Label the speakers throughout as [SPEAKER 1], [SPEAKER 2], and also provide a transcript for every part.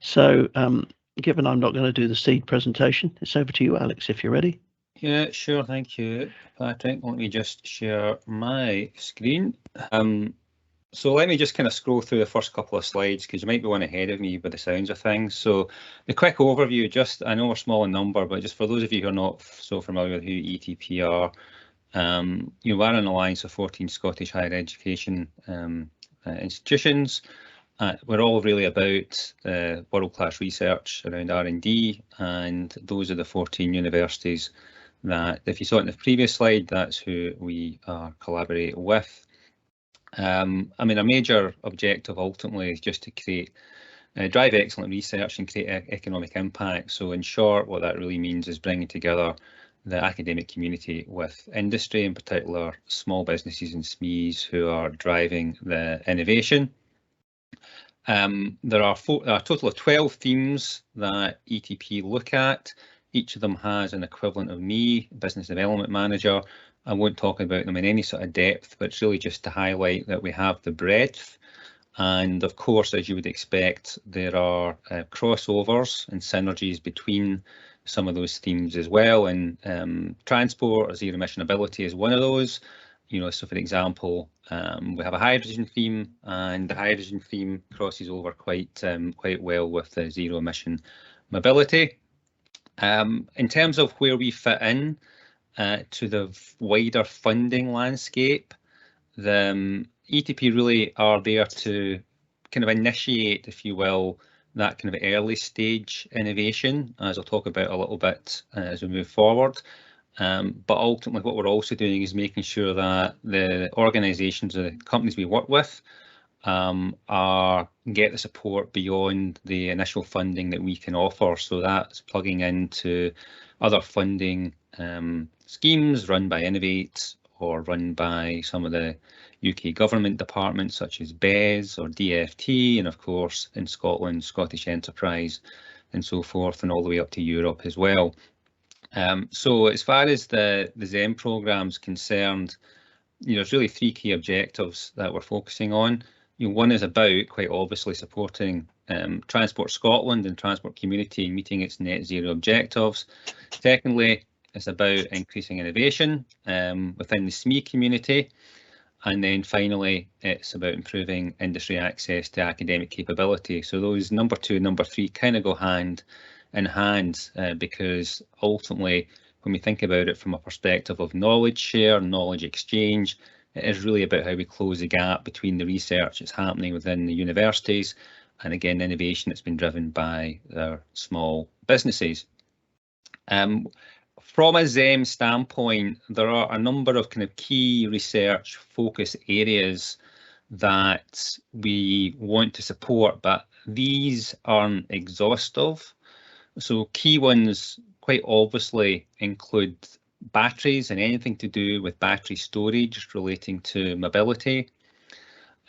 [SPEAKER 1] So given I'm not going to do the seed presentation, it's over to you, Alex, if you're ready.
[SPEAKER 2] Yeah, sure. Thank you, Patrick. Let me just share my screen. So let me just kind of scroll through the first couple of slides because you might be one ahead of me by the sounds of things. So the quick overview, just I know we're small in number, but just for those of you who are not so familiar with who ETP are, we're an alliance of 14 Scottish higher education institutions. We're all really about world-class research around R&D, and those are the 14 universities that, if you saw it in the previous slide, that's who we are collaborating with. I mean, a major objective ultimately is just to create, drive excellent research and create economic impact. So in short, what that really means is bringing together the academic community with industry, in particular small businesses and SMEs who are driving the innovation. There are a total of 12 themes that ETP look at. Each of them has an equivalent of me, Business Development Manager. I won't talk about them in any sort of depth, but it's really just to highlight that we have the breadth. And of course, as you would expect, there are crossovers and synergies between some of those themes as well. And transport or zero emission mobility is one of those. So for example, we have a hydrogen theme, and the hydrogen theme crosses over quite well with the zero emission mobility. In terms of where we fit in to the wider funding landscape, the ETP really are there to kind of initiate, if you will, that kind of early stage innovation, as I'll talk about a little bit as we move forward. But ultimately what we're also doing is making sure that the organisations, the companies we work with, get the support beyond the initial funding that we can offer. So that's plugging into other funding schemes run by Innovate or run by some of the UK government departments such as BES or DFT, and of course in Scotland, Scottish Enterprise and so forth, and all the way up to Europe as well. So as far as the ZEM programme is concerned, there's really three key objectives that we're focusing on. One is about, quite obviously, supporting Transport Scotland and transport community meeting its net zero objectives. Secondly, it's about increasing innovation within the SME community. And then finally, it's about improving industry access to academic capability. So those number two and number three kind of go hand in hand because ultimately, when we think about it from a perspective of knowledge share, knowledge exchange, it is really about how we close the gap between the research that's happening within the universities and again, innovation that's been driven by their small businesses. From a ZEM standpoint, there are a number of kind of key research focus areas that we want to support, but these aren't exhaustive. So key ones quite obviously include batteries and anything to do with battery storage relating to mobility,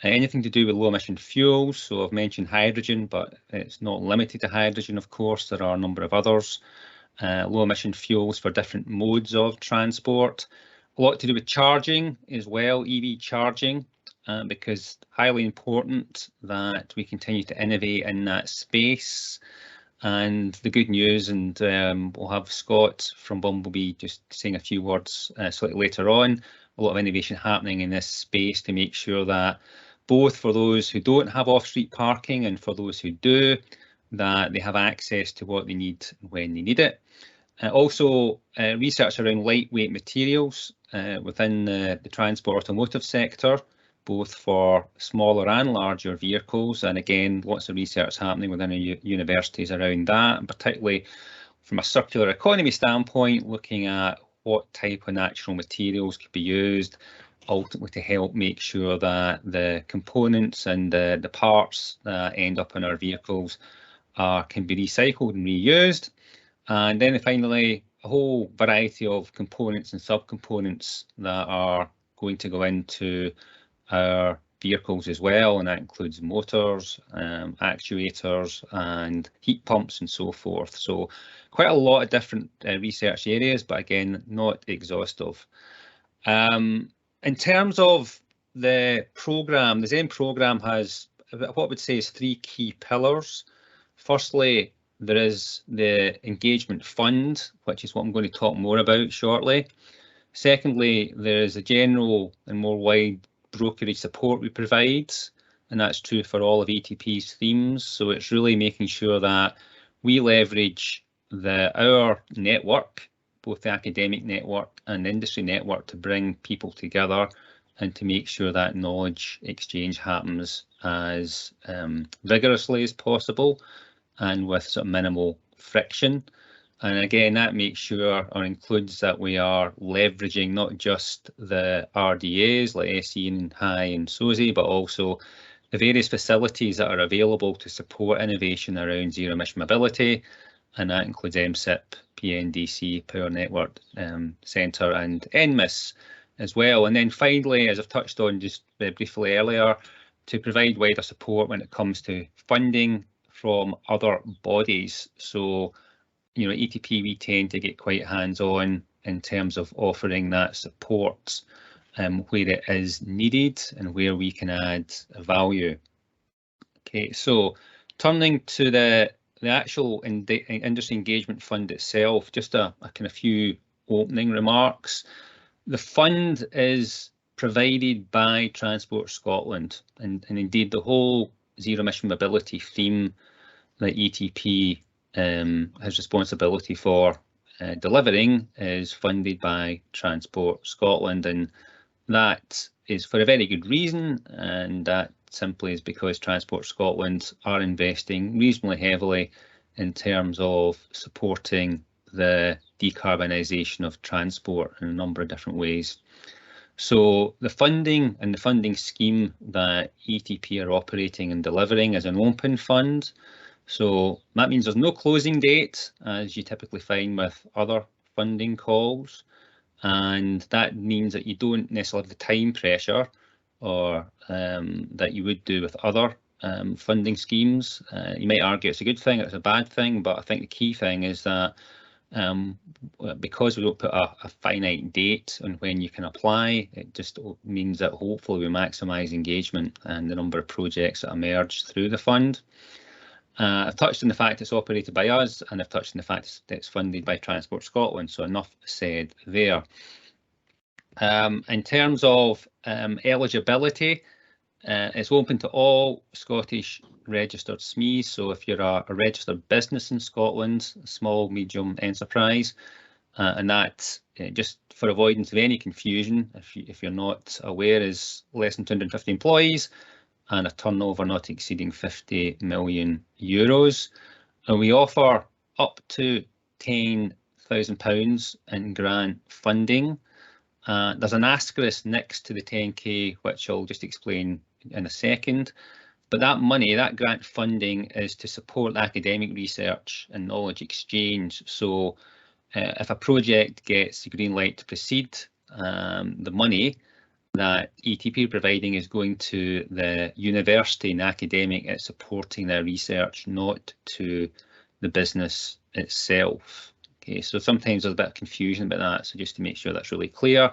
[SPEAKER 2] anything to do with low emission fuels. So I've mentioned hydrogen, but it's not limited to hydrogen, of course, there are a number of others. Low emission fuels for different modes of transport. A lot to do with charging as well, EV charging, because highly important that we continue to innovate in that space. And the good news, and we'll have Scott from Bumblebee just saying a few words slightly later on, a lot of innovation happening in this space to make sure that both for those who don't have off-street parking and for those who do, that they have access to what they need when they need it. Also, research around lightweight materials within the transport automotive sector, both for smaller and larger vehicles. And again, lots of research happening within our universities around that, and particularly from a circular economy standpoint, looking at what type of natural materials could be used ultimately to help make sure that the components and the parts that end up in our vehicles can be recycled and reused. And then finally, a whole variety of components and subcomponents that are going to go into our vehicles as well, and that includes motors, actuators and heat pumps and so forth. So quite a lot of different research areas, but again, not exhaustive. In terms of the programme, the ZEM programme has what I would say is three key pillars. Firstly, there is the engagement fund, which is what I'm going to talk more about shortly. Secondly, there is a general and more wide brokerage support we provide, and that's true for all of ETP's themes. So it's really making sure that we leverage our network, both the academic network and the industry network, to bring people together and to make sure that knowledge exchange happens as vigorously as possible and with sort of minimal friction. And again, that makes sure or includes that we are leveraging not just the RDAs like SE and HI and SOSI, but also the various facilities that are available to support innovation around zero emission mobility. And that includes MSIP, PNDC, Power Network Centre and NMIS as well. And then finally, as I've touched on just very briefly earlier, to provide wider support when it comes to funding from other bodies. So, you know, ETP, we tend to get quite hands-on in terms of offering that support where it is needed and where we can add value. Okay, so turning to the actual industry engagement fund itself, just a kind of few opening remarks. The fund is provided by Transport Scotland, and indeed the whole zero emission mobility theme that ETP has responsibility for delivering is funded by Transport Scotland, and that is for a very good reason, and that simply is because Transport Scotland are investing reasonably heavily in terms of supporting the decarbonisation of transport in a number of different ways. So the funding and the funding scheme that ETP are operating and delivering is an open fund. So that means there's no closing date, as you typically find with other funding calls. And that means that you don't necessarily have the time pressure or that you would do with other funding schemes. You might argue it's a good thing, it's a bad thing, but I think the key thing is that because we don't put a finite date on when you can apply, it just means that hopefully we maximise engagement and the number of projects that emerge through the fund. I've touched on the fact it's operated by us, and I've touched on the fact it's funded by Transport Scotland, so enough said there. In terms of eligibility, it's open to all Scottish registered SMEs, so if you're a registered business in Scotland, a small, medium enterprise, and that, just for avoidance of any confusion, if you're not aware, is less than 250 employees, and a turnover not exceeding €50 million. And we offer up to £10,000 in grant funding. There's an asterisk next to the 10k, which I'll just explain in a second. But that money, that grant funding, is to support academic research and knowledge exchange. So if a project gets the green light to proceed, the money that ETP providing is going to the university and academic at supporting their research, not to the business itself. Okay, so sometimes there's a bit of confusion about that, so just to make sure that's really clear.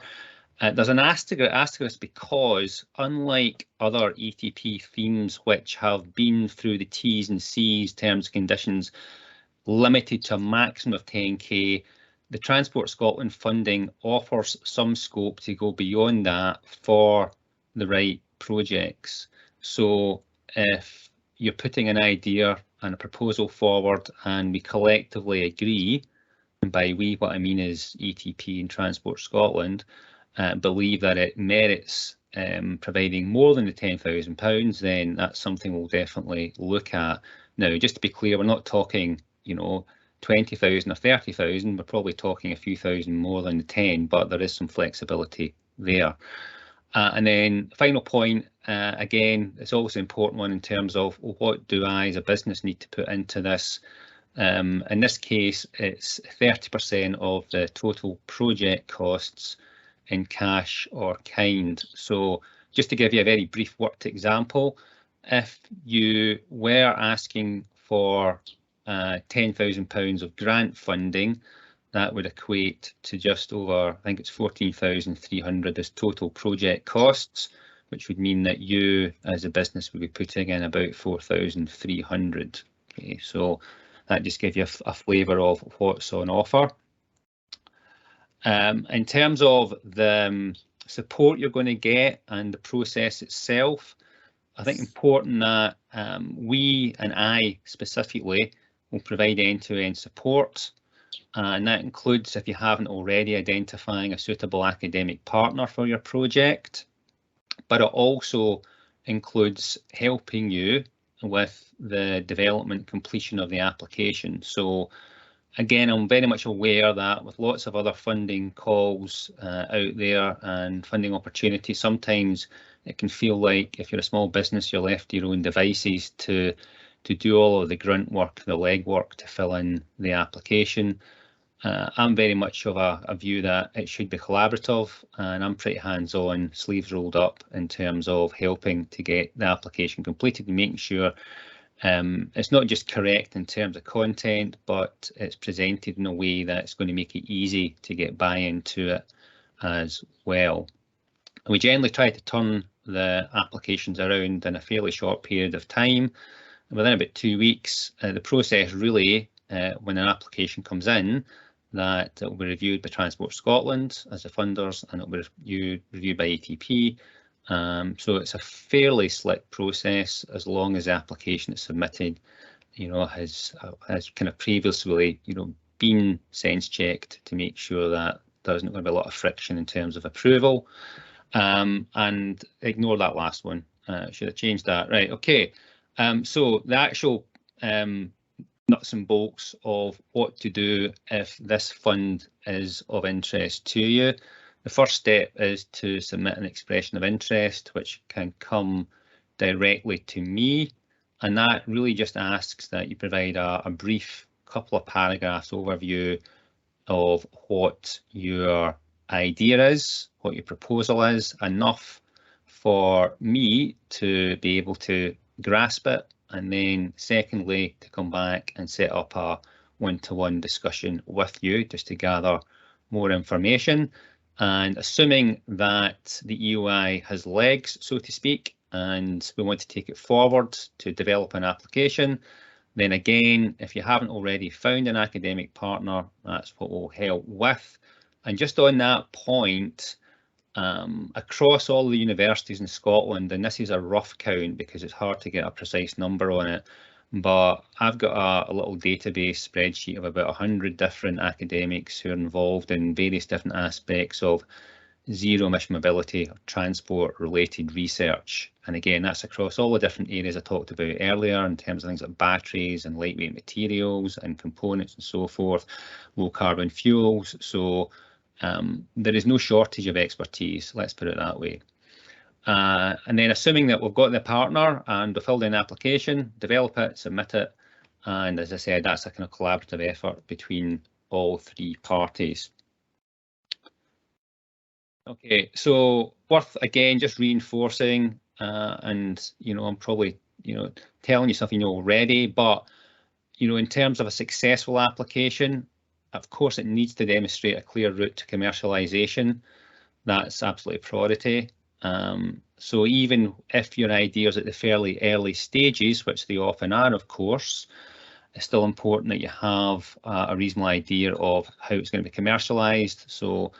[SPEAKER 2] There's an asterisk because, unlike other ETP themes which have been through the T's and C's, terms and conditions, limited to a maximum of 10k, the Transport Scotland funding offers some scope to go beyond that for the right projects. So if you're putting an idea and a proposal forward and we collectively agree, and by we what I mean is ETP and Transport Scotland, believe that it merits providing more than the £10,000, then that's something we'll definitely look at. Now, just to be clear, we're not talking, you know, 20,000 or 30,000, we're probably talking a few thousand more than the 10, but there is some flexibility there. And then final point, again, it's also an important one in terms of, well, what do I as a business need to put into this? In this case, it's 30% of the total project costs in cash or kind. So just to give you a very brief worked example, if you were asking for £10,000 of grant funding, that would equate to just over, I think it's 14,300 as total project costs, which would mean that you as a business would be putting in about 4,300. Okay, so that just gives you a flavour of what's on offer. In terms of the support you're going to get and the process itself, I think important that we, and I specifically, will provide end-to-end support. And that includes, if you haven't already, identifying a suitable academic partner for your project. But it also includes helping you with the development completion of the application. So again, I'm very much aware that with lots of other funding calls out there and funding opportunities, sometimes it can feel like if you're a small business, you're left to your own devices to do all of the grunt work, the legwork to fill in the application. I'm very much of a view that it should be collaborative, and I'm pretty hands-on, sleeves rolled up in terms of helping to get the application completed and making sure it's not just correct in terms of content, but it's presented in a way that's going to make it easy to get buy-in to it as well. And we generally try to turn the applications around in a fairly short period of time. Within about 2 weeks, the process really, when an application comes in, that it will be reviewed by Transport Scotland as the funders, and it will be reviewed by ETP. So it's a fairly slick process as long as the application is submitted, has kind of previously, been sense checked to make sure that there isn't going to be a lot of friction in terms of approval. And ignore that last one. Should have changed that. Right. Okay. So the actual nuts and bolts of what to do if this fund is of interest to you. The first step is to submit an expression of interest, which can come directly to me, and that really just asks that you provide a brief couple of paragraphs overview of what your idea is, what your proposal is, enough for me to be able to grasp it, and then secondly to come back and set up a one-to-one discussion with you just to gather more information. And assuming that the EOI has legs, so to speak, and we want to take it forward to develop an application, then again, if you haven't already found an academic partner, that's what we'll help with. And just on that point, across all the universities in Scotland, and this is a rough count because it's hard to get a precise number on it, but I've got a little database spreadsheet of about 100 different academics who are involved in various different aspects of zero emission mobility or transport related research. And again, that's across all the different areas I talked about earlier in terms of things like batteries and lightweight materials and components and so forth, low carbon fuels. So there is no shortage of expertise, let's put it that way. And then assuming that we've got the partner and we've filled in an application, develop it, submit it. And as I said, that's a kind of collaborative effort between all three parties. Okay, so worth again just reinforcing, and I'm probably telling you something you know already, but in terms of a successful application, of course it needs to demonstrate a clear route to commercialisation. That's absolutely priority. So even if your idea is at the fairly early stages, which they often are, of course, it's still important that you have a reasonable idea of how it's going to be commercialised. So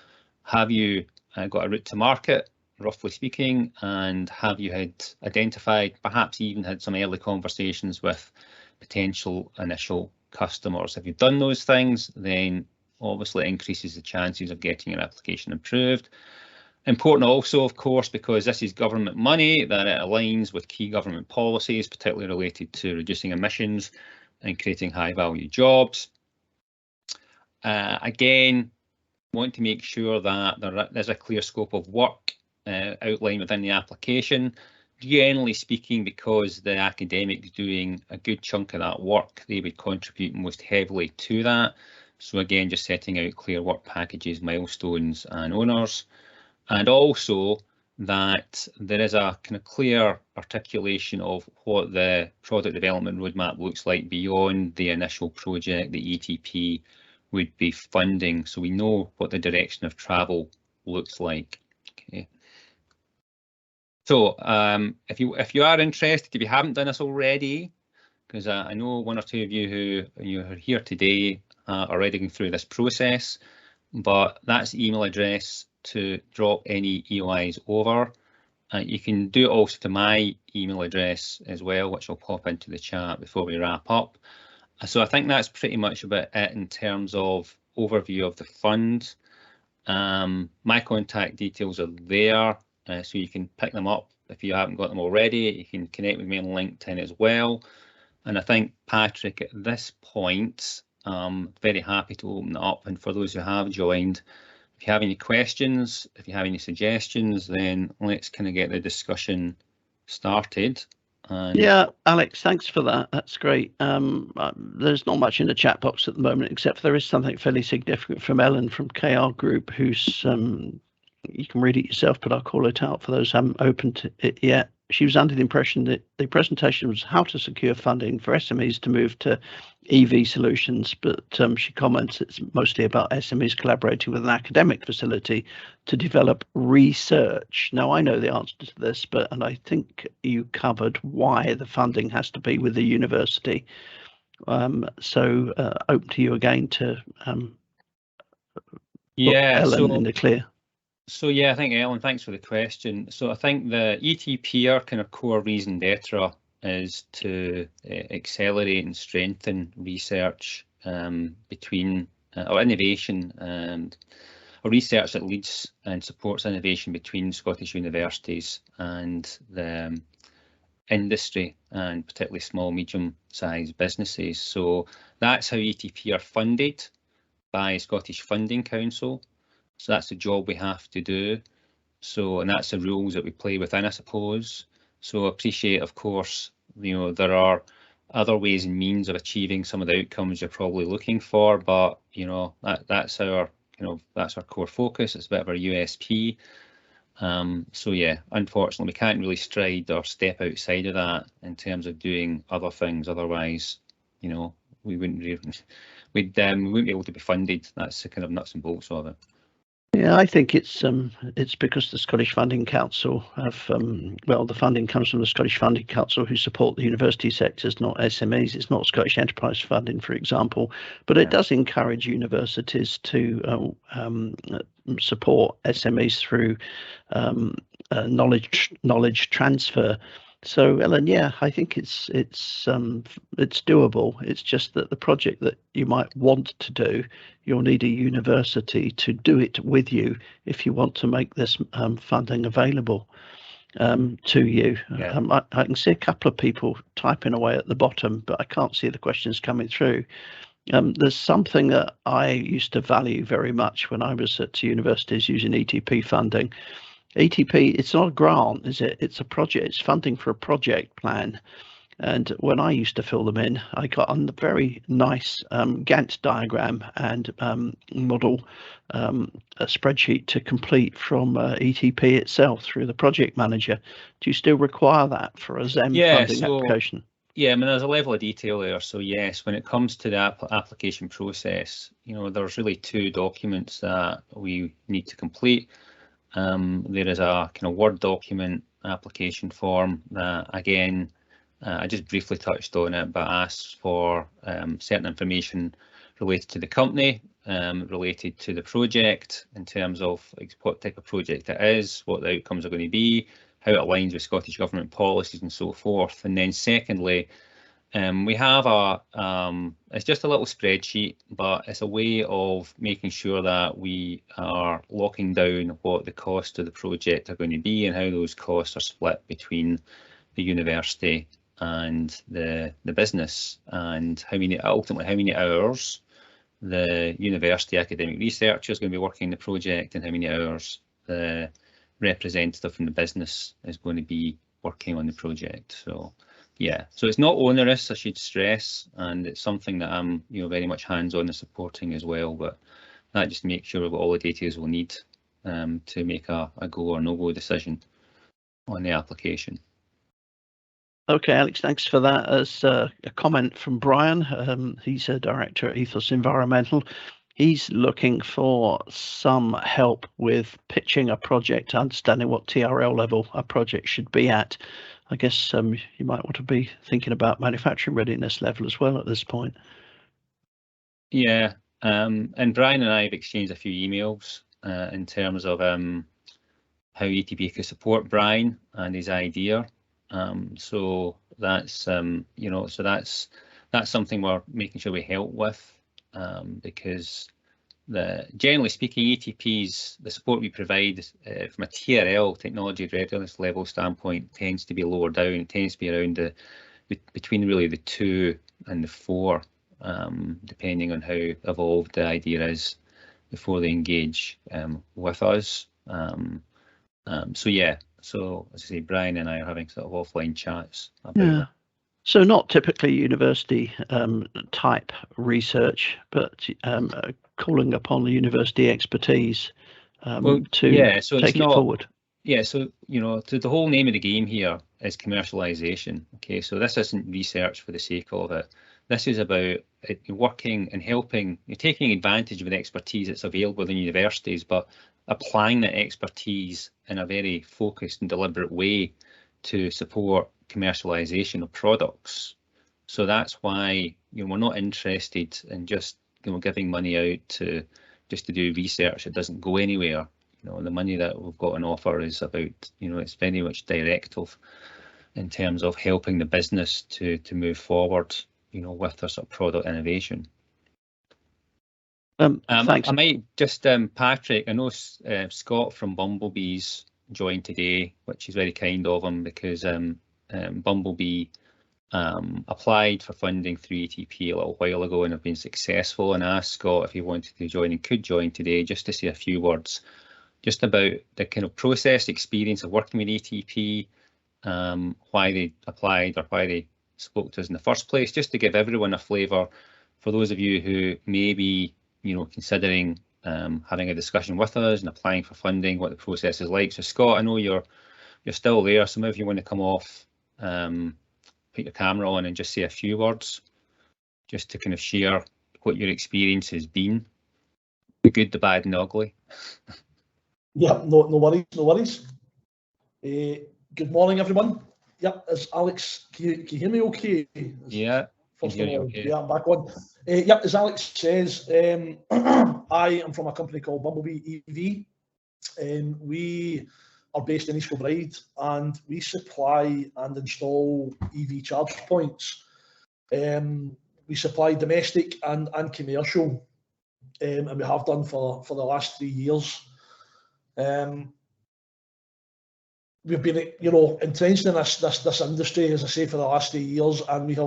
[SPEAKER 2] have you got a route to market, roughly speaking, and have you had identified, perhaps even had some early conversations with potential initial customers? If you've done those things, then obviously it increases the chances of getting your application approved. Important also, of course, because this is government money, that it aligns with key government policies, particularly related to reducing emissions and creating high value jobs. Again, want to make sure that there's a clear scope of work outlined within the application. Generally speaking, because the academics doing a good chunk of that work, they would contribute most heavily to that. So again, just setting out clear work packages, milestones and owners. And also that there is a kind of clear articulation of what the product development roadmap looks like beyond the initial project the ETP would be funding, so we know what the direction of travel looks like. Okay. So if you are interested, if you haven't done this already, because I know one or two of you who are here today are already going through this process, but that's the email address to drop any EOIs over. You can do it also to my email address as well, which I'll pop into the chat before we wrap up. So I think that's pretty much about it in terms of overview of the fund. My contact details are there, so you can pick them up if you haven't got them already. You can connect with me on LinkedIn as well. And I think, Patrick, at this point, very happy to open it up. And for those who have joined, if you have any questions, if you have any suggestions, then let's kind of get the discussion started. And
[SPEAKER 1] yeah, Alex, thanks for that. That's great. There's not much in the chat box at the moment, except there is something fairly significant from Ellen from KR Group, who's you can read it yourself, but I'll call it out for those who haven't opened it yet. She was under the impression that the presentation was how to secure funding for SMEs to move to EV solutions, but she comments it's mostly about SMEs collaborating with an academic facility to develop research. Now, I know the answer to this, and I think you covered why the funding has to be with the university. So open to you again to Ellen in the clear.
[SPEAKER 2] So yeah, I think Ellen, thanks for the question. So I think the ETP, our kind of core reason d'etre is to accelerate and strengthen research between or innovation and research that leads and supports innovation between Scottish universities and the industry, and particularly small, medium-sized businesses. So that's how ETP are funded by Scottish Funding Council. So that's the job we have to do. So, and that's the rules that we play within, I suppose. So appreciate, of course, there are other ways and means of achieving some of the outcomes you're probably looking for, but that's our that's our core focus. It's a bit of our USP. So yeah, unfortunately, we can't really stride or step outside of that in terms of doing other things. Otherwise, we wouldn't be able to be funded. That's the kind of nuts and bolts of it.
[SPEAKER 1] Yeah, I think it's because the Scottish Funding Council have the funding comes from the Scottish Funding Council, who support the university sectors, not SMEs. It's not Scottish Enterprise Funding, for example, but it does encourage universities to support SMEs through knowledge transfer. So, Ellen, yeah, I think it's doable. It's just that the project that you might want to do, you'll need a university to do it with you if you want to make this funding available to you.
[SPEAKER 2] Yeah.
[SPEAKER 1] I can see a couple of people typing away at the bottom, but I can't see the questions coming through. There's something that I used to value very much when I was at universities using ETP funding. ETP, it's not a grant, is it? It's a project. It's funding for a project plan. And when I used to fill them in, I got on the very nice Gantt diagram and model a spreadsheet to complete from ETP itself through the project manager. Do you still require that for a ZEM funding application?
[SPEAKER 2] Yeah, I mean, there's a level of detail there. So yes, when it comes to the application process, there's really two documents that we need to complete. There is a kind of Word document application form that, again, I just briefly touched on it, but asks for certain information related to the company, related to the project in terms of what type of project it is, what the outcomes are going to be, how it aligns with Scottish Government policies and so forth. And then secondly, we have it's just a little spreadsheet, but it's a way of making sure that we are locking down what the cost of the project are going to be and how those costs are split between the university and the business, and ultimately how many hours the university academic researcher is going to be working the project and how many hours the representative from the business is going to be working on the project. So yeah, so it's not onerous, I should stress, and it's something that I'm very much hands-on and supporting as well, but that just makes sure we've got all the details we'll need to make a go or no-go decision on the application.
[SPEAKER 1] Okay, Alex, thanks for that. As a comment from Brian, he's a director at Ethos Environmental. He's looking for some help with pitching a project, understanding what TRL level a project should be at. I guess you might want to be thinking about manufacturing readiness level as well at this point.
[SPEAKER 2] Yeah, and Brian and I have exchanged a few emails in terms of how ETP could support Brian and his idea. So that's you know, so that's something we're making sure we help with, because generally speaking, ETPs, the support we provide from a TRL, technology readiness level standpoint, tends to be lower down. It tends to be around between really the 2 and the 4, depending on how evolved the idea is before they engage with us. So yeah, so as I say, Brian and I are having sort of offline chats about that.
[SPEAKER 1] So not typically university type research, but calling upon the university expertise to take it forward.
[SPEAKER 2] Yeah, so you know, the whole name of the game here is commercialization. Okay, so this isn't research for the sake of it. This is about working and helping, taking advantage of the expertise that's available in universities, but applying that expertise in a very focused and deliberate way to support commercialization of products. So that's why, you know, we're not interested in just, you know, giving money out to do research that doesn't go anywhere. You know, the money that we've got on offer is about, you know, it's very much directive in terms of helping the business to move forward, you know, with their sort of product innovation.
[SPEAKER 1] Thanks.
[SPEAKER 2] I might just, Patrick, I know Scott from Bumblebee's joined today, which is very kind of him, because Bumblebee applied for funding through ETP a little while ago and have been successful, and asked Scott if he wanted to join and could join today, just to say a few words just about the kind of process experience of working with ETP, why they applied or why they spoke to us in the first place, just to give everyone a flavour for those of you who may be, you know, considering having a discussion with us and applying for funding, what the process is like. So Scott, I know you're still there, so maybe if you want to come off, put your camera on and just say a few words, just to kind of share what your experience has been, the good, the bad and the ugly.
[SPEAKER 3] Yeah, no worries, no worries. Good morning, everyone. Yeah, it's Alex. Can you hear me okay?
[SPEAKER 2] Yeah.
[SPEAKER 3] First of all, okay. Yeah, I'm back on. Yeah, as Alex says, I am from a company called Bumblebee EV. We are based in East Kilbride, and we supply and install EV charge points. We supply domestic and commercial, and we have done for the last 3 years. We've been, you know, entrenched in this industry, as I say, for the last 3 years, and we've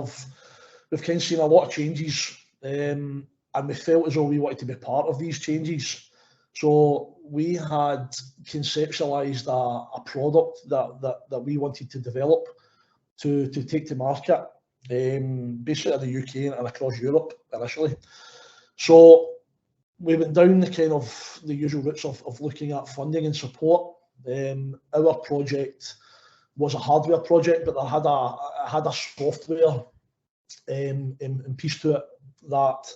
[SPEAKER 3] kind of seen a lot of changes, and we felt as though we wanted to be part of these changes. So we had conceptualised a product that we wanted to develop to take to market, basically in the UK and across Europe initially. So we went down the kind of the usual routes of looking at funding and support. Our project was a hardware project, but it had a software piece to it that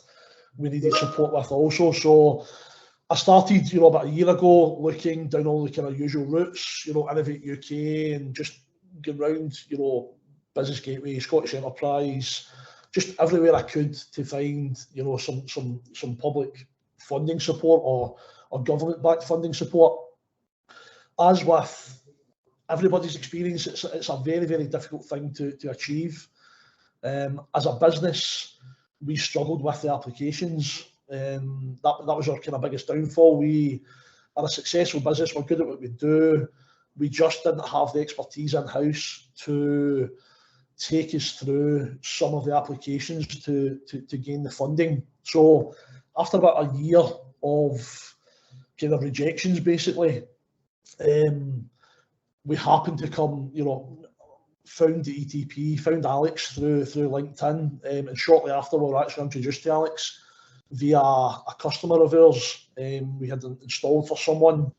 [SPEAKER 3] we needed support with also. So I started, you know, about a year ago, looking down all the kind of usual routes, you know, Innovate UK, and just going around, you know, Business Gateway, Scottish Enterprise, just everywhere I could to find, you know, some public funding support or government-backed funding support. As with everybody's experience, it's a very, very difficult thing to achieve. As a business, we struggled with the applications. That was our kind of biggest downfall. We are a successful business, we're good at what we do. We just didn't have the expertise in-house to take us through some of the applications to gain the funding. So after about a year of kind of rejections, basically, we happened to come, you know, found the ETP, found Alex through LinkedIn, and shortly after we were actually introduced to Alex via a customer of ours. We had installed for someone,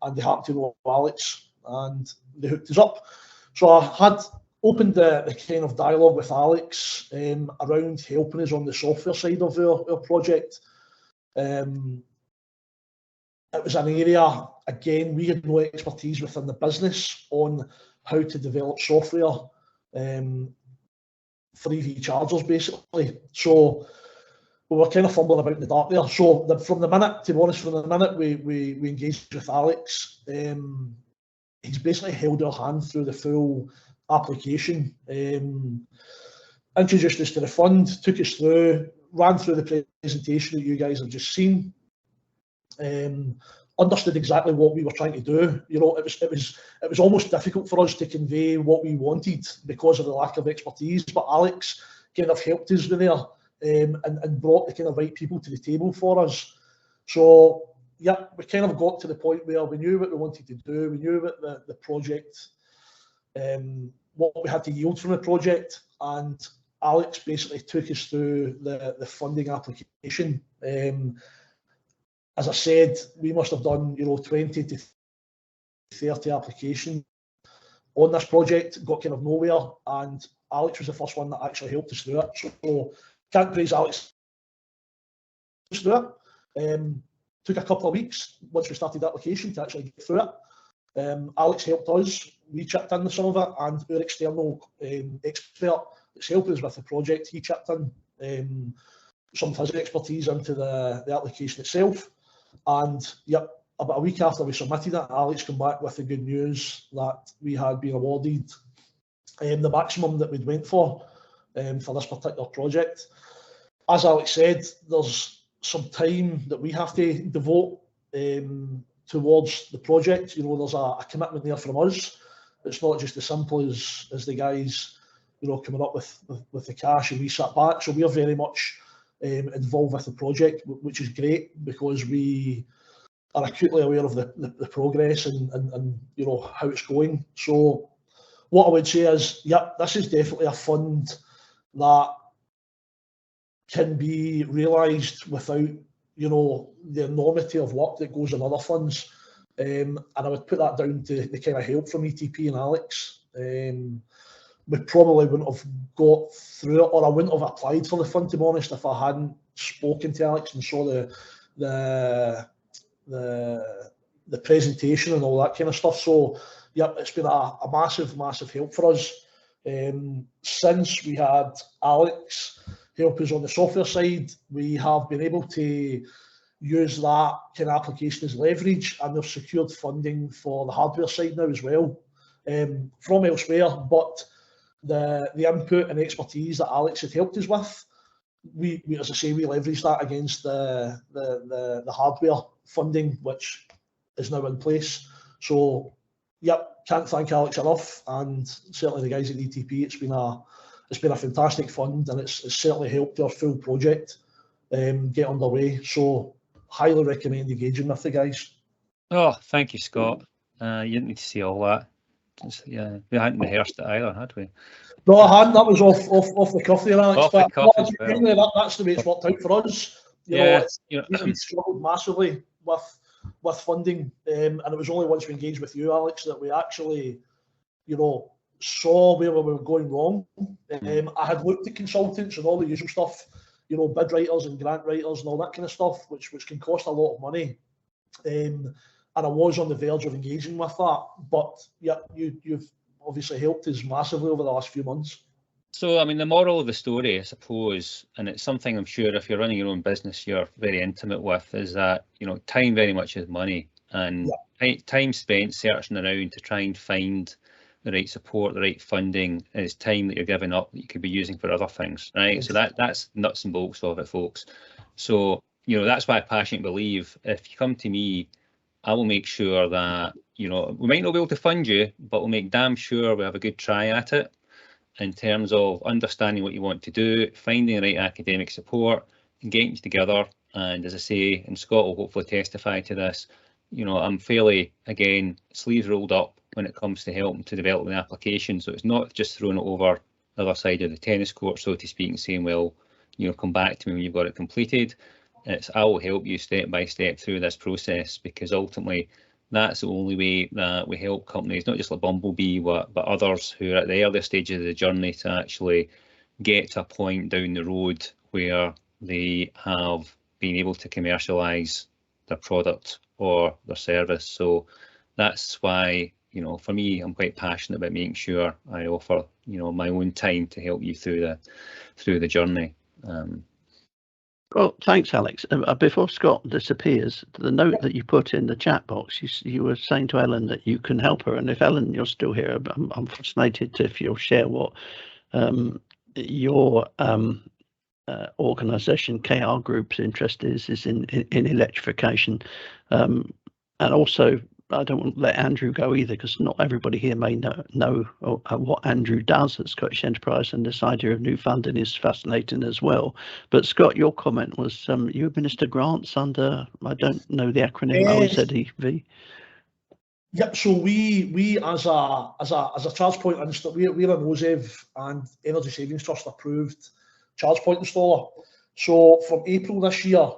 [SPEAKER 3] and they happened to know Alex, and they hooked us up. So I had opened the kind of dialogue with Alex around helping us on the software side of our project. It was an area, again, we had no expertise within the business on how to develop software for EV chargers, basically. So we were kind of fumbling about in the dark there. So from the minute we engaged with Alex, he's basically held our hand through the full application, introduced us to the fund, took us through, ran through the presentation that you guys have just seen, understood exactly what we were trying to do. You know, it was almost difficult for us to convey what we wanted because of the lack of expertise, but Alex kind of helped us with there, and brought the kind of right people to the table for us. So yeah, we kind of got to the point where we knew what we wanted to do, we knew what the project, what we had to yield from the project, and Alex basically took us through the funding application. As I said, we must have done 20 to 30 applications on this project, got kind of nowhere, and Alex was the first one that actually helped us through it. So can't praise Alex through it. Took a couple of weeks once we started the application to actually get through it. Alex helped us, we chipped in some of it, and our external expert that's helping us with the project, he chipped in some of his expertise into the application itself. And yep, about a week after we submitted it, Alex came back with the good news that we had been awarded the maximum that we'd went for this particular project. As Alex said, there's some time that we have to devote towards the project. There's a commitment there from us. It's not just as simple as the guys, coming up with the cash and we sat back. So we are very much involved with the project, which is great because we are acutely aware of the progress and how it's going. So what I would say is, yep, this is definitely a fund that can be realised without the enormity of work that goes in other funds, and I would put that down to the kind of help from ETP and Alex. We probably wouldn't have got through it, or I wouldn't have applied for the fund, to be honest, if I hadn't spoken to Alex and saw the presentation and all that kind of stuff. So yeah, it's been a massive help for us. Since we had Alex help us on the software side, we have been able to use that kind of application as leverage, and we've secured funding for the hardware side now as well, from elsewhere. But the input and expertise that Alex had helped us with, we as I say, we leveraged that against the hardware funding, which is now in place. So yep, can't thank Alex enough, and certainly the guys at ETP. It's been a fantastic fund, and it's certainly helped our full project get underway. So highly recommend engaging with the guys.
[SPEAKER 2] Oh, thank you, Scott. You didn't need to see all that. Yeah, we hadn't rehearsed it either, had we?
[SPEAKER 3] No, I hadn't. That was off the cuff there, Alex.
[SPEAKER 2] Off the cuff as well.
[SPEAKER 3] Anyway, that's the way it's worked out for us. We struggled massively with funding, and it was only once we engaged with you, Alex, that we actually, saw where we were going wrong. I had looked at consultants and all the usual stuff, bid writers and grant writers and all that kind of stuff, which can cost a lot of money. And I was on the verge of engaging with that, but yeah, you've obviously helped us massively over the last few months.
[SPEAKER 2] So, I mean, the moral of the story, I suppose, and it's something I'm sure if you're running your own business, you're very intimate with, is that, time very much is money, and time spent searching around to try and find the right support, the right funding, is time that you're giving up that you could be using for other things, right? So that's nuts and bolts of it, folks. So, that's why I passionately believe if you come to me, I will make sure that, we might not be able to fund you, but we'll make damn sure we have a good try at it in terms of understanding what you want to do, finding the right academic support, and getting you together. And as I say, and Scott will hopefully testify to this, I'm fairly, again, sleeves rolled up when it comes to helping to develop an application. So it's not just throwing it over the other side of the tennis court, so to speak, and saying, well, come back to me when you've got it completed. It's I will help you step by step through this process, because ultimately that's the only way that we help companies, not just like Bumblebee, but others who are at the earlier stages of the journey to actually get to a point down the road where they have been able to commercialise their product or their service. So that's why, you know, for me, I'm quite passionate about making sure I offer, you know, my own time to help you through the journey.
[SPEAKER 1] Well, thanks, Alex. Before Scott disappears, the note that you put in the chat box, you were saying to Ellen that you can help her. And if Ellen, you're still here, I'm fascinated if you'll share what your organisation, KR Group's interest is in electrification. And also, I don't want to let Andrew go either, because not everybody here may know what Andrew does at Scottish Enterprise, and this idea of new funding is fascinating as well. But Scott, your comment was you administer grants under, I don't know the acronym, OZEV.
[SPEAKER 3] Yep. So we as a charge point installer, we're an OZEV and Energy Savings Trust approved charge point installer. So from April this year,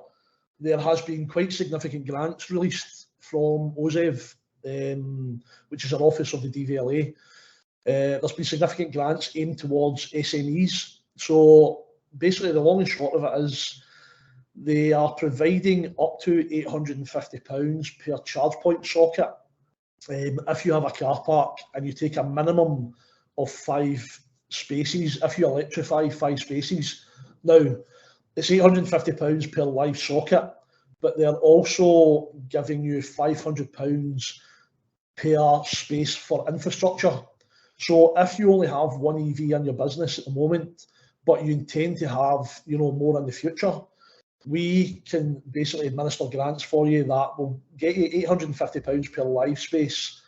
[SPEAKER 3] there has been quite significant grants released from OZEV, which is an office of the DVLA. There's been significant grants aimed towards SMEs. So basically the long and short of it is they are providing up to £850 per charge point socket. If you have a car park and you take a minimum of 5 spaces, if you electrify 5 spaces, now it's £850 per live socket, but they're also giving you £500 per space for infrastructure. So if you only have one EV in your business at the moment, but you intend to have, you know, more in the future, we can basically administer grants for you that will get you £850 per live space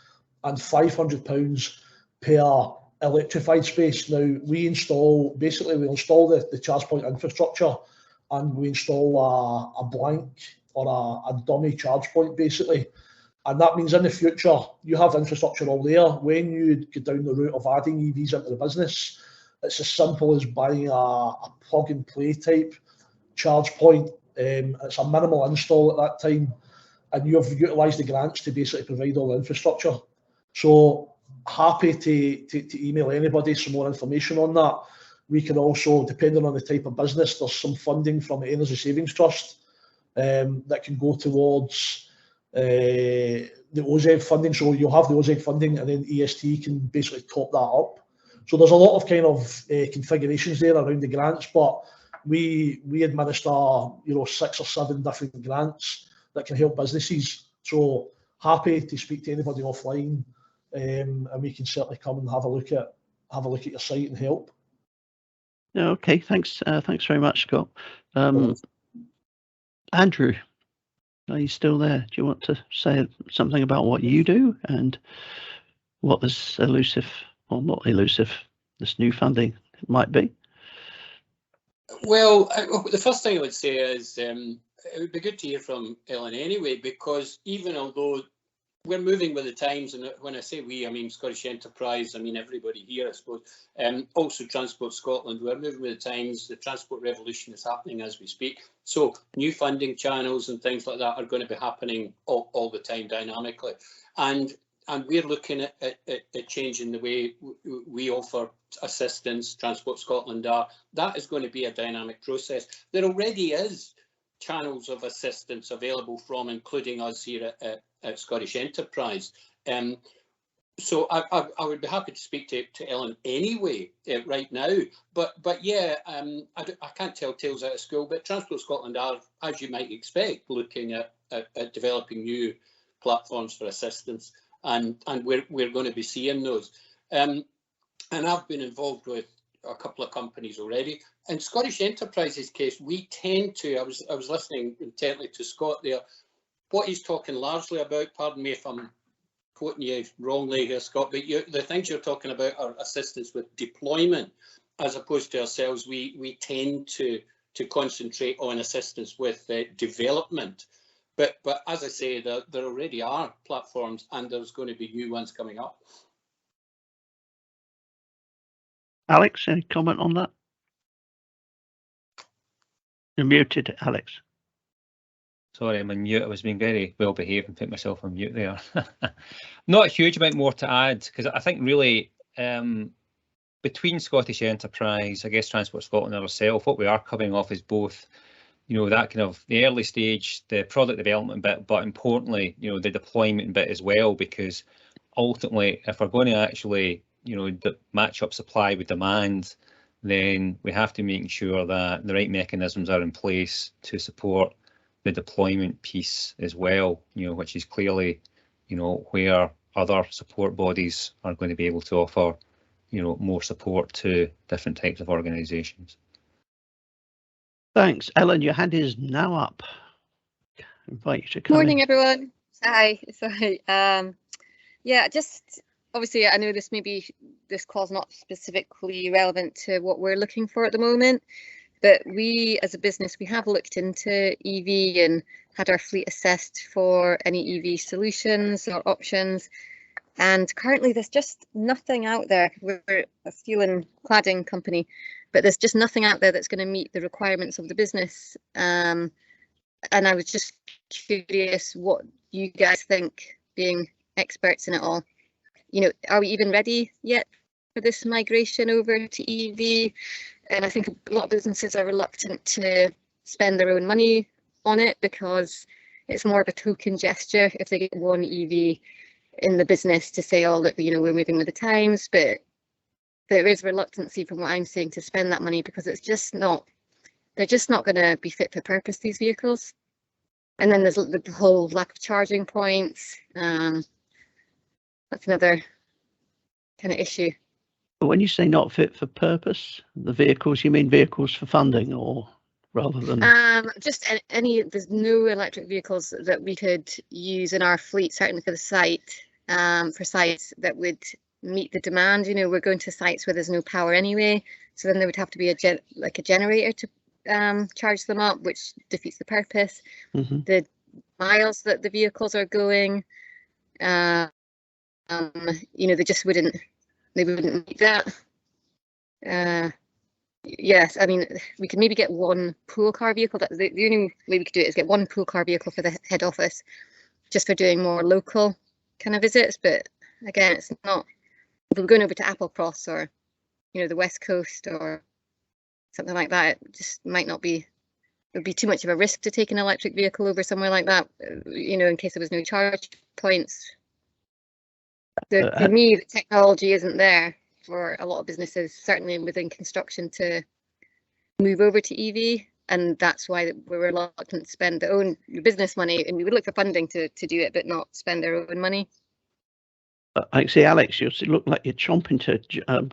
[SPEAKER 3] and £500 per electrified space. Now we install the charge point infrastructure, and we install a blank or a dummy charge point basically. And that means in the future, you have infrastructure all there. When you go down the route of adding EVs into the business, it's as simple as buying a plug and play type charge point. It's a minimal install at that time, and you've utilised the grants to basically provide all the infrastructure. So happy to email anybody some more information on that. We can also, depending on the type of business, there's some funding from the Energy Savings Trust that can go towards the OZEV funding. So you'll have the OZEV funding, and then EST can basically top that up. So there's a lot of kind of configurations there around the grants, but we administer, you know, 6 or 7 different grants that can help businesses. So happy to speak to anybody offline, and we can certainly come and have a look at your site and help.
[SPEAKER 1] Okay, thanks. Thanks very much, Scott. Andrew, are you still there? Do you want to say something about what you do and what this elusive, or not elusive, this new funding might be?
[SPEAKER 4] Well, the first thing I would say is it would be good to hear from Ellen anyway, because even although we're moving with the times, and when I say we, I mean Scottish Enterprise, I mean everybody here, I suppose, also Transport Scotland, we're moving with the times. The transport revolution is happening as we speak. So new funding channels and things like that are going to be happening all the time dynamically. And we're looking at changing the way we offer assistance. Transport Scotland are. That is going to be a dynamic process. There already is channels of assistance available from, including us here at Scottish Enterprise. So I would be happy to speak to Ellen anyway right now. But yeah, I can't tell tales out of school, but Transport Scotland are, as you might expect, looking at developing new platforms for assistance. And we're going to be seeing those. And I've been involved with a couple of companies already. In Scottish Enterprise's case, we tend to, I was listening intently to Scott there, what he's talking largely about, pardon me if I'm quoting you wrongly here, Scott, but the things you're talking about are assistance with deployment, as opposed to ourselves. We tend to concentrate on assistance with development. But as I say, there already are platforms, and there's going to be new ones coming up.
[SPEAKER 1] Alex, any comment on that? You're muted, Alex.
[SPEAKER 2] Sorry, I'm on mute. I was being very well behaved and put myself on mute there. Not a huge amount more to add, because I think really between Scottish Enterprise, I guess Transport Scotland and ourselves, what we are covering off is both, you know, that kind of the early stage, the product development bit, but importantly, you know, the deployment bit as well, because ultimately, if we're going to actually, match up supply with demand, then we have to make sure that the right mechanisms are in place to support the deployment piece as well, which is clearly, where other support bodies are going to be able to offer, more support to different types of organisations.
[SPEAKER 1] Thanks. Ellen, your hand is now up. I invite you to come
[SPEAKER 5] Morning,
[SPEAKER 1] in.
[SPEAKER 5] everyone. Hi. Sorry. Yeah, just obviously, I know this call's not specifically relevant to what we're looking for at the moment, but we as a business, we have looked into EV and had our fleet assessed for any EV solutions or options. And currently there's just nothing out there. We're a steel and cladding company, but there's just nothing out there that's going to meet the requirements of the business. And I was just curious what you guys think, being experts in it all. Are we even ready yet for this migration over to EV? And I think a lot of businesses are reluctant to spend their own money on it because it's more of a token gesture if they get one EV in the business to say, oh, look, we're moving with the times. But there is reluctancy from what I'm seeing to spend that money because they're just not going to be fit for purpose, these vehicles. And then there's the whole lack of charging points. That's another kind of issue.
[SPEAKER 1] When you say not fit for purpose, the vehicles, you mean vehicles for funding, or rather than
[SPEAKER 5] just any? There's no electric vehicles that we could use in our fleet, certainly for the site, for sites that would meet the demand. We're going to sites where there's no power anyway, so then there would have to be a generator to charge them up, which defeats the purpose.
[SPEAKER 1] Mm-hmm.
[SPEAKER 5] The miles that the vehicles are going, they just wouldn't meet that. Yes, I mean, we could maybe get one pool car vehicle. The only way we could do it is get one pool car vehicle for the head office, just for doing more local kind of visits. But again, it's not, if we're going over to Applecross or, the West Coast or something like that, it just might not be, it would be too much of a risk to take an electric vehicle over somewhere like that, in case there was no charge points. For me, the technology isn't there for a lot of businesses, certainly within construction, to move over to EV, and that's why we're reluctant to spend their own business money, and we would look for funding to do it, but not spend their own money.
[SPEAKER 1] I see, Alex, you look like you're chomping to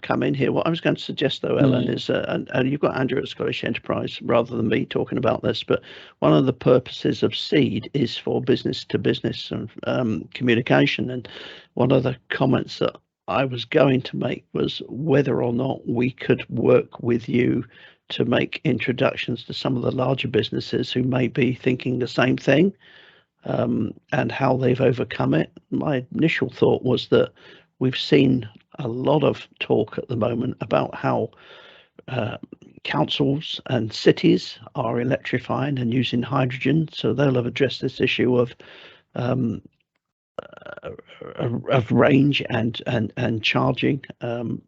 [SPEAKER 1] come in here. What I was going to suggest, though, Ellen, is, and you've got Andrew at Scottish Enterprise rather than me talking about this, but one of the purposes of SEED is for business-to-business and communication. And one of the comments that I was going to make was whether or not we could work with you to make introductions to some of the larger businesses who may be thinking the same thing. And how they've overcome it. My initial thought was that we've seen a lot of talk at the moment about how councils and cities are electrifying and using hydrogen, so they'll have addressed this issue of range and charging. I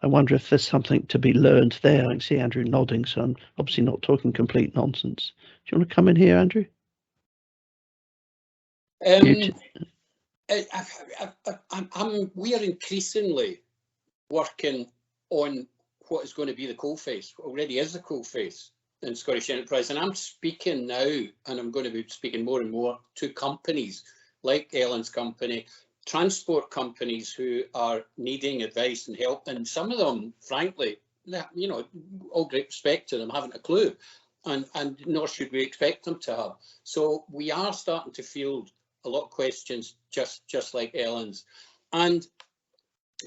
[SPEAKER 1] wonder if there's something to be learned there. I can see Andrew nodding, so I'm obviously not talking complete nonsense. Do you want to come in here, Andrew?
[SPEAKER 4] We are increasingly working on what is going to be the coalface, what already is the coalface in Scottish Enterprise. And I'm speaking now, and I'm going to be speaking more and more to companies like Ellen's company, transport companies who are needing advice and help. And some of them, frankly, all great respect to them, haven't a clue. And nor should we expect them to have. So we are starting to field a lot of questions just like Ellen's, and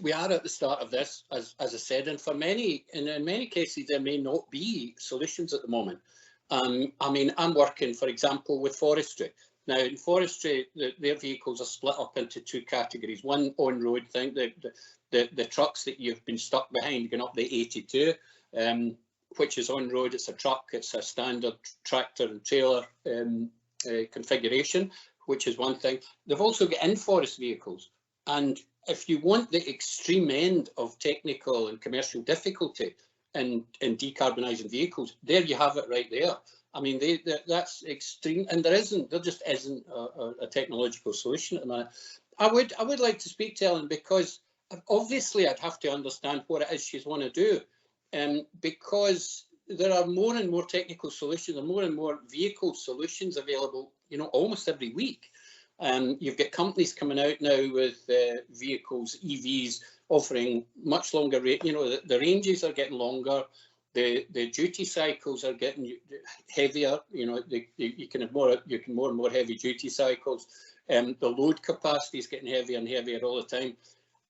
[SPEAKER 4] we are at the start of this, as I said, and in many cases there may not be solutions at the moment. I mean, I'm working, for example, with forestry. Now in forestry, their vehicles are split up into two categories. One on-road thing, the trucks that you've been stuck behind going up the 82, which is on road. It's a truck, it's a standard tractor and trailer configuration, which is one thing. They've also got in-forest vehicles. And if you want the extreme end of technical and commercial difficulty in decarbonising vehicles, there you have it right there. I mean, that's extreme, and there just isn't a technological solution at the minute. I would like to speak to Ellen, because obviously I'd have to understand what it is she's want to do, because there are more and more technical solutions and more vehicle solutions available, you know, almost every week. You've got companies coming out now with vehicles, EVs, offering much longer range. You know, the ranges are getting longer. The duty cycles are getting heavier. You know, you can have more and more heavy duty cycles. The load capacity is getting heavier and heavier all the time.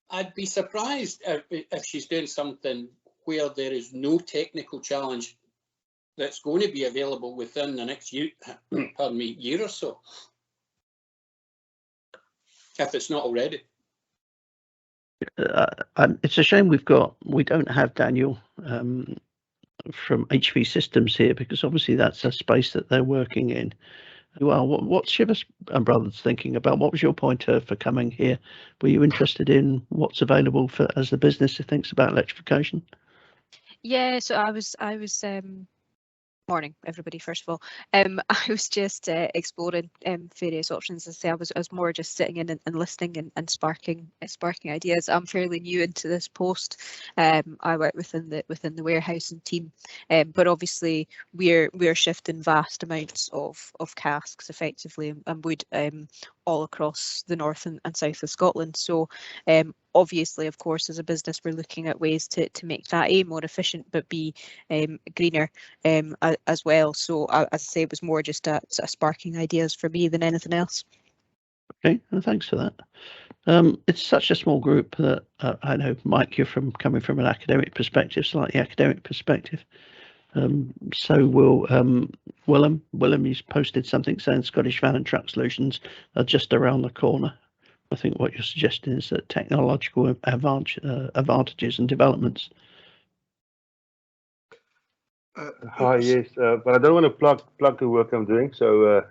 [SPEAKER 4] I'd be surprised if she's doing something where there is no technical challenge that's going to be available within the next year, pardon me, year or so, if it's not already.
[SPEAKER 1] It's a shame we don't have Daniel from HV Systems here, because obviously that's a space that they're working in. Well, what's Shivers and Brothers thinking about? What was your pointer for coming here? Were you interested in what's available for as the business who thinks about electrification?
[SPEAKER 6] Yeah, so I was morning, everybody. First of all, I was just exploring various options. As I say, I was more just sitting in and listening and sparking ideas. I'm fairly new into this post. I work within the warehousing team, but obviously we're shifting vast amounts of casks effectively and wood all across the north and south of Scotland. So obviously, of course, as a business, we're looking at ways to make that A, more efficient, but B, greener as well. So as I say, it was more just a sparking ideas for me than anything else.
[SPEAKER 1] Okay, well, thanks for that. It's such a small group that I know, Mike, you're coming from an academic perspective, slightly academic perspective. So will Willem, he's posted something saying Scottish Van and Truck Solutions are just around the corner. I think what you're suggesting is that technological advantages and developments.
[SPEAKER 7] Hi, yes, but I don't want to plug the work I'm doing, so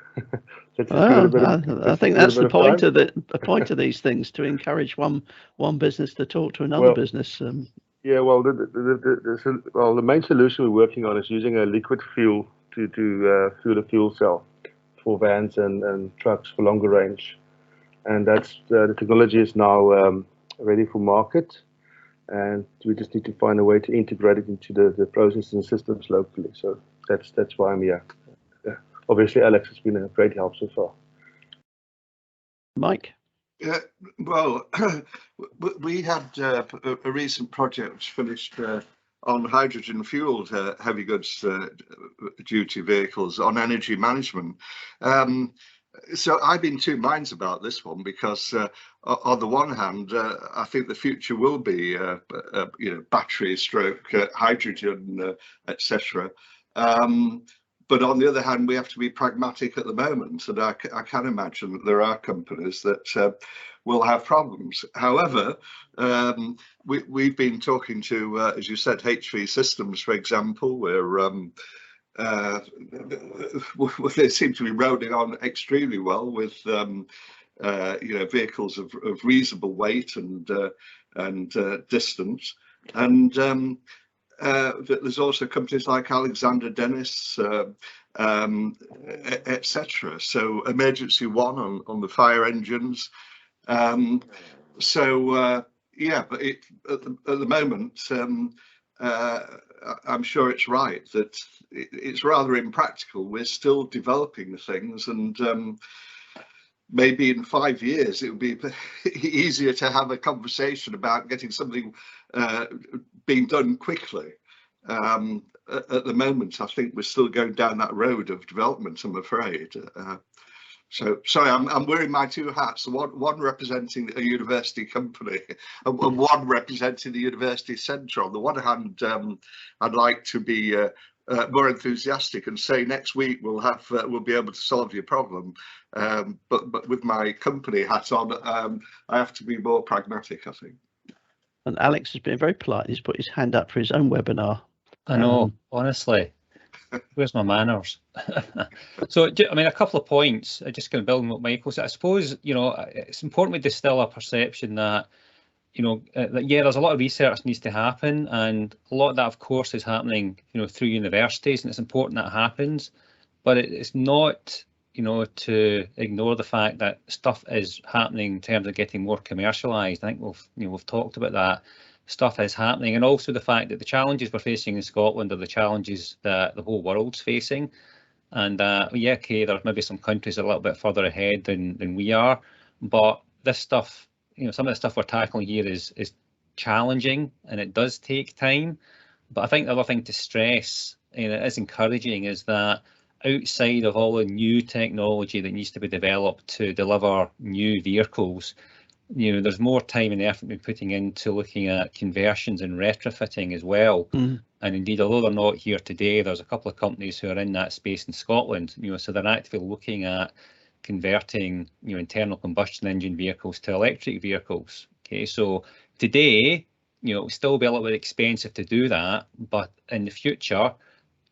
[SPEAKER 7] I
[SPEAKER 1] think that's the point of the point of these things, to encourage one business to talk to another business.
[SPEAKER 7] Yeah, well, the main solution we're working on is using a liquid fuel to fuel a fuel cell for vans and trucks for longer range, and that's the technology is now ready for market, and we just need to find a way to integrate it into the processes and systems locally. So that's why I'm here. Obviously, Alex has been a great help so far.
[SPEAKER 1] Mike?
[SPEAKER 8] Yeah, well, we had a recent project which finished on hydrogen-fueled heavy goods duty vehicles on energy management. So I've been two minds about this one, because on the one hand, I think the future will be battery stroke hydrogen, etc. But on the other hand, we have to be pragmatic at the moment, and I can imagine that there are companies that will have problems. However, we've been talking to, as you said, HV Systems, for example, where they seem to be rolling on extremely well with vehicles of reasonable weight and distance, and there's also companies like Alexander Dennis, etc. So Emergency One on the fire engines. Yeah, but at the moment, I'm sure it's right that it's rather impractical. We're still developing the things, and maybe in 5 years it would be easier to have a conversation about getting something being done quickly. At the moment, I think we're still going down that road of development, I'm afraid. So sorry, I'm wearing my two hats, one representing a university company and one representing the university centre. On the one hand, I'd like to be more enthusiastic and say next week we'll be able to solve your problem, but with my company hat on, I have to be more pragmatic, I think.
[SPEAKER 1] And Alex has been very polite. He's put his hand up for his own webinar.
[SPEAKER 2] I know, honestly. Where's my manners? So, I mean, a couple of points. Just going to build on what Michael said. I suppose, it's important we distill a perception that, there's a lot of research needs to happen, and a lot of that, of course, is happening, through universities, and it's important that happens. But it's not, you know, to ignore the fact that stuff is happening in terms of getting more commercialised. I think we've talked about that. Stuff is happening, and also the fact that the challenges we're facing in Scotland are the challenges that the whole world's facing. And yeah, okay, there's maybe some countries a little bit further ahead than we are, but this stuff, you know, some of the stuff we're tackling here is challenging, and it does take time. But I think the other thing to stress, and it is encouraging, is that outside of all the new technology that needs to be developed to deliver new vehicles, you know, there's more time and effort we're putting into looking at conversions and retrofitting as well. And indeed, although they're not here today, there's a couple of companies who are in that space in Scotland, you know, so they're actively looking at converting, you know, internal combustion engine vehicles to electric vehicles. Okay, so today, you know, it'll still be a little bit expensive to do that, but in the future,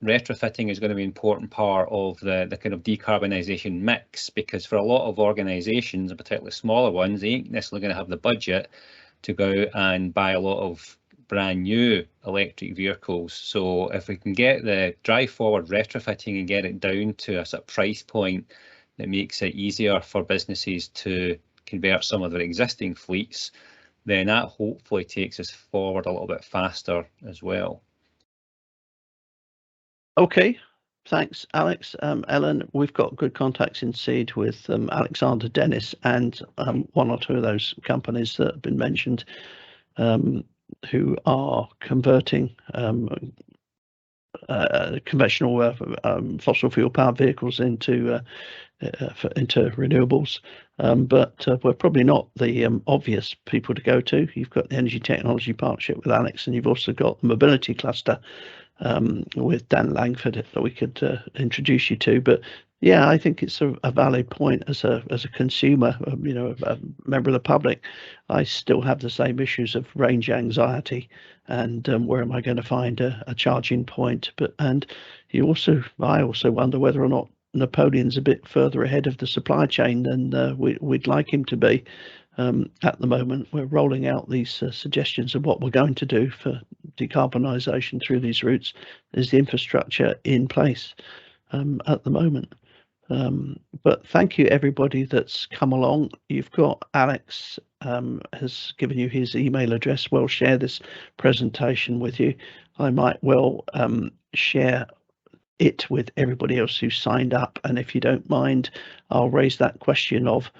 [SPEAKER 2] retrofitting is going to be an important part of the kind of decarbonisation mix, because for a lot of organisations, and particularly smaller ones, they ain't necessarily going to have the budget to go out and buy a lot of brand new electric vehicles. So if we can get the drive forward retrofitting and get it down to a sort of price point that makes it easier for businesses to convert some of their existing fleets, then that hopefully takes us forward a little bit faster as well.
[SPEAKER 1] Okay, thanks, Alex. Ellen, we've got good contacts in Seed with Alexander Dennis and one or two of those companies that have been mentioned, who are converting conventional fossil fuel powered vehicles into renewables, but we're probably not the obvious people to go to. You've got the Energy Technology Partnership with Alex, and you've also got the Mobility Cluster with Dan Langford that we could introduce you to. But yeah, I think it's a valid point as a consumer, you know, a member of the public. I still have the same issues of range anxiety and where am I going to find a charging point? I also wonder whether or not Napoleon's a bit further ahead of the supply chain than we'd like him to be. At the moment, we're rolling out these suggestions of what we're going to do for decarbonisation through these routes. Is the infrastructure in place at the moment? But thank you, everybody that's come along. You've got Alex has given you his email address. We'll share this presentation with you. I might well share it with everybody else who signed up, and if you don't mind, I'll raise that question of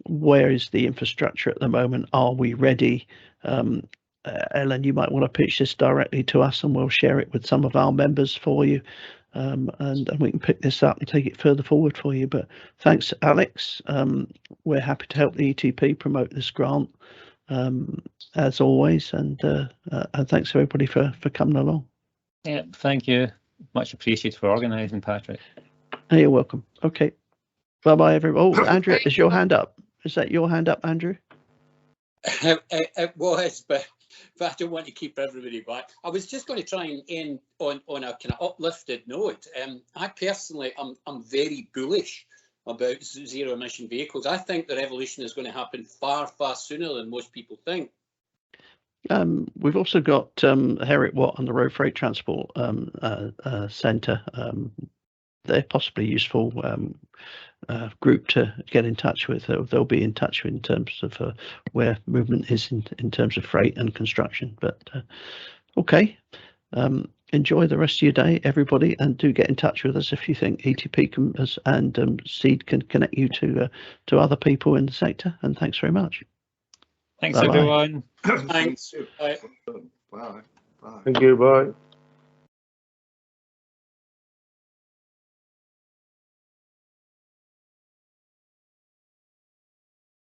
[SPEAKER 1] where is the infrastructure at the moment? Are we ready? Ellen, you might want to pitch this directly to us, and we'll share it with some of our members for you, and we can pick this up and take it further forward for you. But thanks, Alex. We're happy to help the ETP promote this grant as always, and thanks everybody for coming along.
[SPEAKER 2] Yeah, thank you. Much appreciated for organising, Patrick.
[SPEAKER 1] You're welcome. Okay. Bye-bye, everyone. Oh, Andrew, is your hand up? Is that your hand up, Andrew?
[SPEAKER 4] It was, but I don't want to keep everybody back. I was just going to try and end on a kind of uplifted note. I personally, I'm very bullish about zero emission vehicles. I think the revolution is going to happen far sooner than most people think.
[SPEAKER 1] We've also got Heriot Watt on the Road Freight Transport Centre. They're possibly useful group to get in touch with. They'll be in touch in terms of where movement is in terms of freight and construction. But okay, enjoy the rest of your day, everybody, and do get in touch with us if you think ETP and Seed can connect you to other people in the sector. And thanks very much.
[SPEAKER 2] Thanks, everyone.
[SPEAKER 4] Thanks. Bye.
[SPEAKER 8] Bye. Bye.
[SPEAKER 7] Thank you. Bye.